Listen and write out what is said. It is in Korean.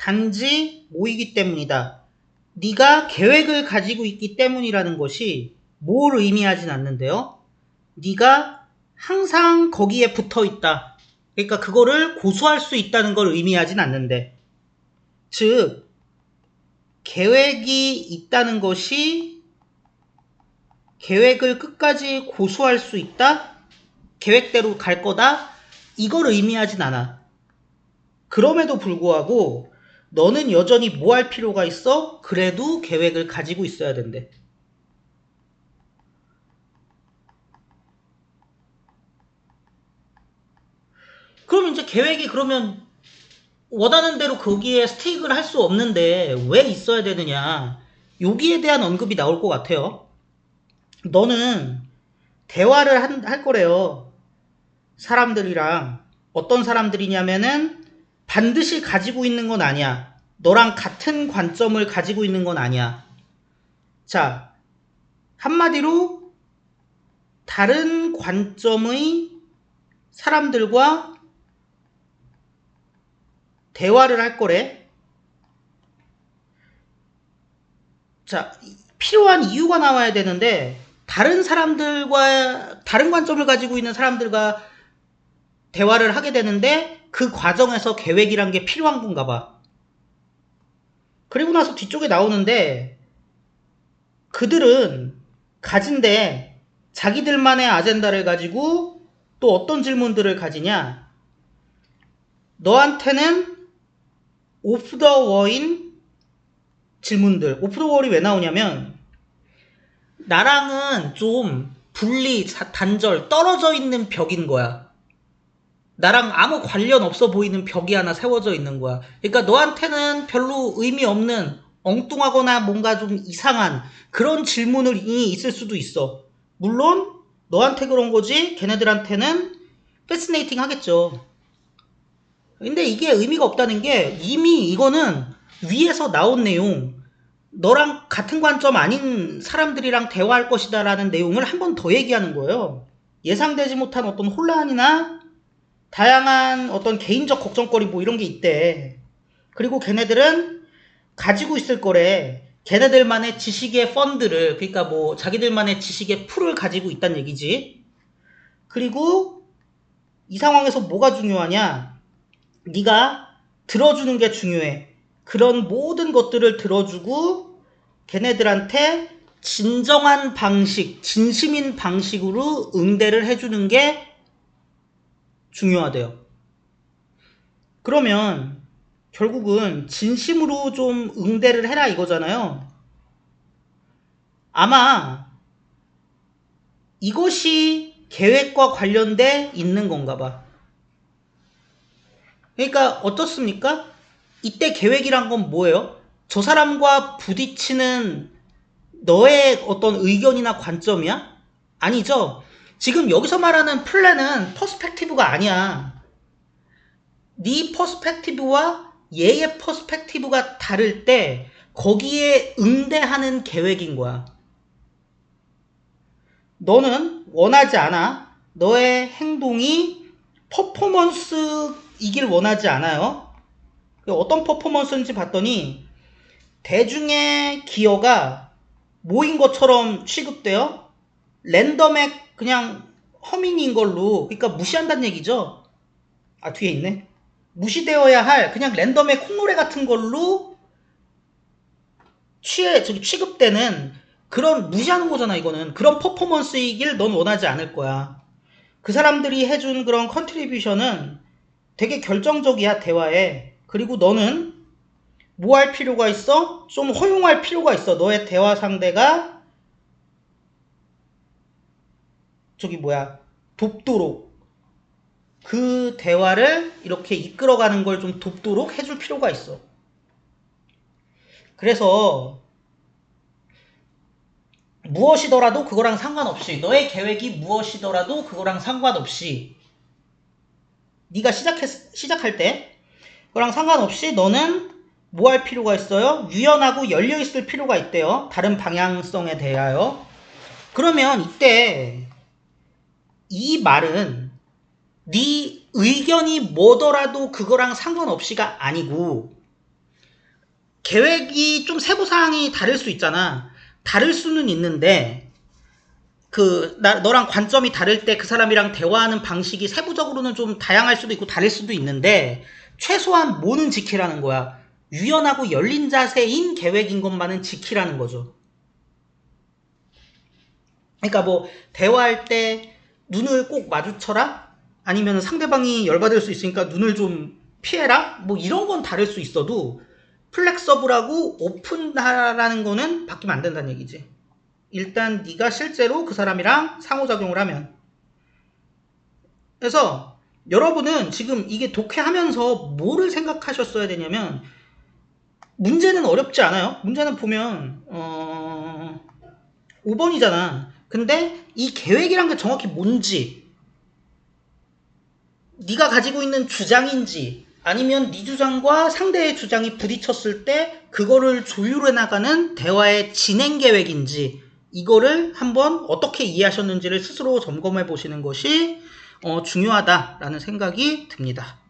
단지 뭐이기 때문이다. 네가 계획을 가지고 있기 때문이라는 것이 뭘 의미하진 않는데요. 네가 항상 거기에 붙어 있다. 그러니까 그거를 고수할 수 있다는 걸 의미하진 않는데, 즉 계획이 있다는 것이 계획을 끝까지 고수할 수 있다? 계획대로 갈 거다? 이걸 의미하진 않아. 그럼에도 불구하고 너는 여전히 뭐 할 필요가 있어? 그래도 계획을 가지고 있어야 된대. 그럼 이제 계획이 그러면 원하는 대로 거기에 스테이크를 할 수 없는데 왜 있어야 되느냐? 여기에 대한 언급이 나올 것 같아요. 너는 대화를 할 거래요. 사람들이랑. 어떤 사람들이냐면은 반드시 가지고 있는 건 아니야. 너랑 같은 관점을 가지고 있는 건 아니야. 자, 한마디로 다른 관점의 사람들과 대화를 할 거래. 자, 필요한 이유가 나와야 되는데 다른 사람들과 다른 관점을 가지고 있는 사람들과 대화를 하게 되는데 그 과정에서 계획이란 게 필요한 건가 봐. 그리고 나서 뒤쪽에 나오는데 그들은 가진데 자기들만의 아젠다를 가지고 또 어떤 질문들을 가지냐. 너한테는 오프 더 워인 질문들. 오프 더 월이 왜 나오냐면 나랑은 좀 분리, 단절, 떨어져 있는 벽인 거야. 나랑 아무 관련 없어 보이는 벽이 하나 세워져 있는 거야. 그러니까 너한테는 별로 의미 없는 엉뚱하거나 뭔가 좀 이상한 그런 질문이 있을 수도 있어. 물론 너한테 그런 거지 걔네들한테는 패스네이팅 하겠죠. 근데 이게 의미가 없다는 게 이미 이거는 위에서 나온 내용, 너랑 같은 관점 아닌 사람들이랑 대화할 것이다라는 내용을 한 번 더 얘기하는 거예요. 예상되지 못한 어떤 혼란이나 다양한 어떤 개인적 걱정거리 뭐 이런 게 있대. 그리고 걔네들은 가지고 있을 거래. 걔네들만의 지식의 펀드를, 그러니까 뭐 자기들만의 지식의 풀을 가지고 있다는 얘기지. 그리고 이 상황에서 뭐가 중요하냐? 네가 들어주는 게 중요해. 그런 모든 것들을 들어주고 걔네들한테 진정한 방식, 진심인 방식으로 응대를 해주는 게 중요하대요. 그러면 결국은 진심으로 좀 응대를 해라 이거잖아요. 아마 이것이 계획과 관련돼 있는 건가 봐. 그러니까 어떻습니까? 이때 계획이란 건 뭐예요? 저 사람과 부딪히는 너의 어떤 의견이나 관점이야? 아니죠. 지금 여기서 말하는 플랜은 퍼스펙티브가 아니야. 네 퍼스펙티브와 얘의 퍼스펙티브가 다를 때 거기에 응대하는 계획인 거야. 너는 원하지 않아. 너의 행동이 퍼포먼스이길 원하지 않아요. 어떤 퍼포먼스인지 봤더니 대중의 기여가 모인 것처럼 취급돼요. 랜덤의 그냥 허밍인 걸로, 그러니까 무시한다는 얘기죠. 아, 뒤에 있네. 무시되어야 할 그냥 랜덤의 콧노래 같은 걸로 취급되는 그런 무시하는 거잖아. 이거는 그런 퍼포먼스이길 넌 원하지 않을 거야. 그 사람들이 해준 그런 컨트리뷰션은 되게 결정적이야, 대화에. 그리고 너는 뭐 할 필요가 있어? 좀 허용할 필요가 있어. 너의 대화 상대가 돕도록, 그 대화를 이렇게 이끌어가는 걸 좀 돕도록 해줄 필요가 있어. 그래서 무엇이더라도 그거랑 상관없이, 너의 계획이 무엇이더라도 그거랑 상관없이, 네가 시작할 때 그거랑 상관없이 너는 뭐 할 필요가 있어요? 유연하고 열려있을 필요가 있대요. 다른 방향성에 대하여. 그러면 이때 이 말은 네 의견이 뭐더라도 그거랑 상관없이가 아니고 계획이 좀 세부사항이 다를 수 있잖아. 다를 수는 있는데, 너랑 관점이 다를 때 그 사람이랑 대화하는 방식이 세부적으로는 좀 다양할 수도 있고 다를 수도 있는데, 최소한 뭐는 지키라는 거야. 유연하고 열린 자세인 계획인 것만은 지키라는 거죠. 그러니까 뭐, 대화할 때 눈을 꼭 마주쳐라? 아니면 상대방이 열받을 수 있으니까 눈을 좀 피해라? 뭐 이런 건 다를 수 있어도, 플렉서블하고 오픈하라는 거는 바뀌면 안 된다는 얘기지. 일단 네가 실제로 그 사람이랑 상호작용을 하면. 그래서 여러분은 지금 이게 독해하면서 뭐를 생각하셨어야 되냐면, 문제는 어렵지 않아요. 문제는 보면 5번이잖아. 근데 이 계획이란 게 정확히 뭔지, 네가 가지고 있는 주장인지, 아니면 네 주장과 상대의 주장이 부딪혔을 때 그거를 조율해 나가는 대화의 진행 계획인지, 이거를 한번 어떻게 이해하셨는지를 스스로 점검해 보시는 것이 중요하다라는 생각이 듭니다.